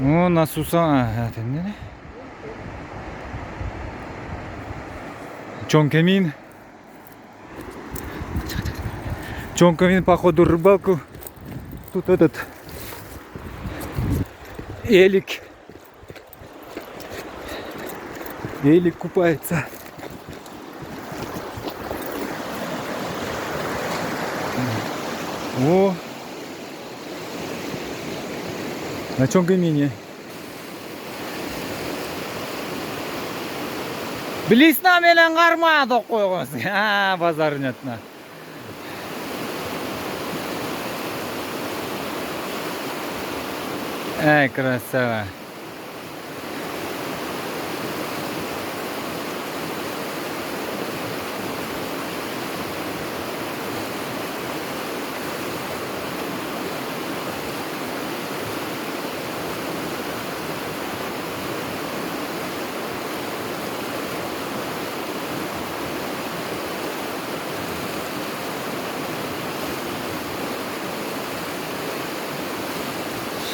О, на Сусан. Чонкамин. Чонкамин, походу, рыбалку. Тут этот элик. Элик купается. О! На Чонкамине. Блесна менен кармады койгонсуң. Базарын ятына. Ай, красава.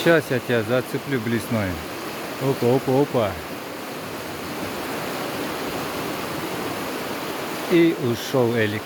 Сейчас я тебя зацеплю блесной. Опа, опа, опа. И ушел элик.